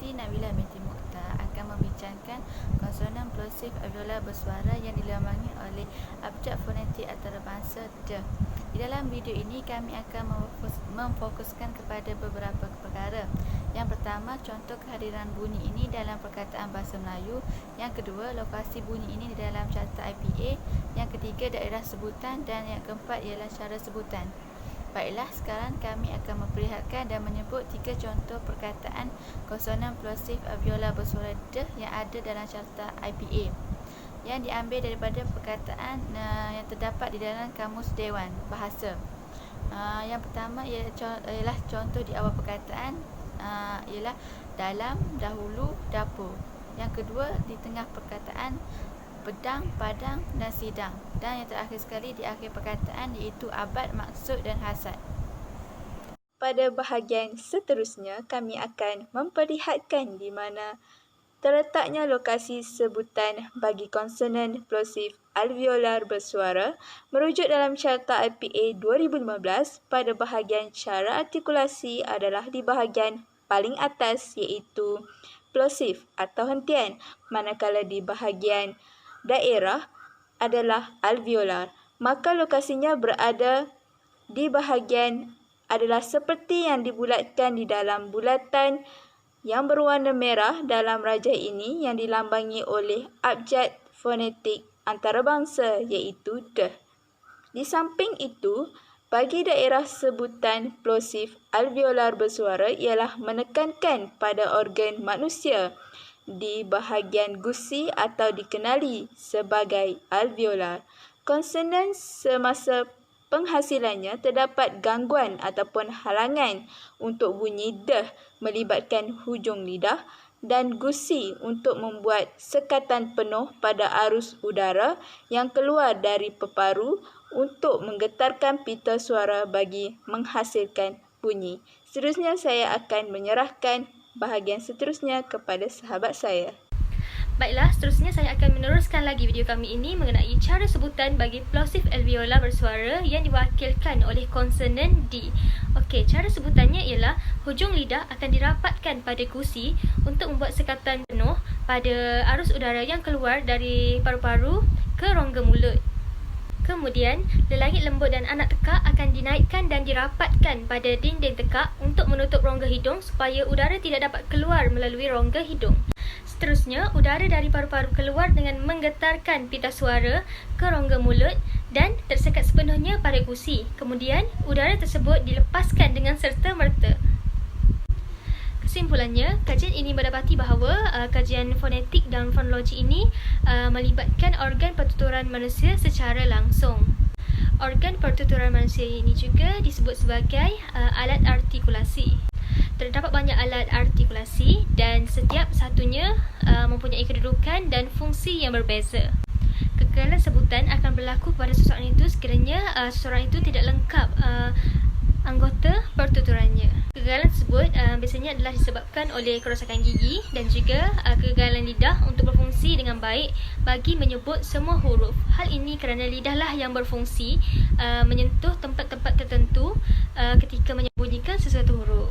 Siti Nabila binti Mukhtar akan membincangkan konsonan plosif alveolar bersuara yang dilambangi oleh abjad fonetik antarabangsa D. Di dalam video ini kami akan memfokuskan kepada beberapa perkara. Yang pertama, contoh kehadiran bunyi ini dalam perkataan bahasa Melayu. Yang kedua, lokasi bunyi ini di dalam carta IPA. Yang ketiga, daerah sebutan. Dan yang keempat ialah cara sebutan. Baiklah, sekarang kami akan memperlihatkan dan menyebut 3 contoh perkataan konsonan plosif alveolar bersuara D yang ada dalam carta IPA yang diambil daripada perkataan yang terdapat di dalam Kamus Dewan Bahasa. Yang pertama ialah contoh di awal perkataan, ialah dalam, dahulu, dapur. Yang kedua, di tengah perkataan, pedang, padang dan sidang. Dan yang terakhir sekali di akhir perkataan, iaitu abad, maksud dan hasad. Pada bahagian seterusnya, kami akan memperlihatkan di mana terletaknya lokasi sebutan bagi konsonan plosif alveolar bersuara merujuk dalam carta IPA 2015. Pada bahagian cara artikulasi adalah di bahagian paling atas, iaitu plosif atau hentian, manakala di bahagian daerah adalah alveolar, maka lokasinya berada di bahagian adalah seperti yang dibulatkan di dalam bulatan yang berwarna merah dalam rajah ini yang dilambangi oleh abjad fonetik antarabangsa, iaitu D. Di samping itu, bagi daerah sebutan plosif alveolar bersuara ialah menekankan pada organ manusia di bahagian gusi atau dikenali sebagai alveolar. Konsonan semasa penghasilannya terdapat gangguan ataupun halangan untuk bunyi D melibatkan hujung lidah dan gusi untuk membuat sekatan penuh pada arus udara yang keluar dari peparu untuk menggetarkan pita suara bagi menghasilkan bunyi. Seterusnya saya akan menyerahkan bahagian seterusnya kepada sahabat saya. Baiklah, seterusnya saya akan meneruskan lagi video kami ini mengenai cara sebutan bagi plosif alveolar bersuara yang diwakilkan oleh konsonan D. Okey, cara sebutannya ialah hujung lidah akan dirapatkan pada gusi untuk membuat sekatan penuh pada arus udara yang keluar dari paru-paru ke rongga mulut. Kemudian, lelangit lembut dan anak tekak akan dinaikkan dan dirapatkan pada dinding tekak untuk menutup rongga hidung supaya udara tidak dapat keluar melalui rongga hidung. Seterusnya, udara dari paru-paru keluar dengan menggetarkan pita suara ke rongga mulut dan tersekat sepenuhnya pada gusi. Kemudian, udara tersebut dilepaskan dengan serta-merta. Kesimpulannya, kajian ini mendapati bahawa kajian fonetik dan fonologi ini melibatkan organ pertuturan manusia secara langsung. Organ pertuturan manusia ini juga disebut sebagai alat artikulasi. Terdapat banyak alat artikulasi dan setiap satunya mempunyai kedudukan dan fungsi yang berbeza. Kegagalan sebutan akan berlaku pada seseorang itu sekiranya seseorang itu tidak lengkap anggota pertuturannya. Kegagalan tersebut biasanya adalah disebabkan oleh kerosakan gigi dan juga kegagalan lidah untuk berfungsi dengan baik bagi menyebut semua huruf. Hal ini kerana lidahlah yang berfungsi menyentuh tempat-tempat tertentu ketika menyembunyikan sesuatu huruf.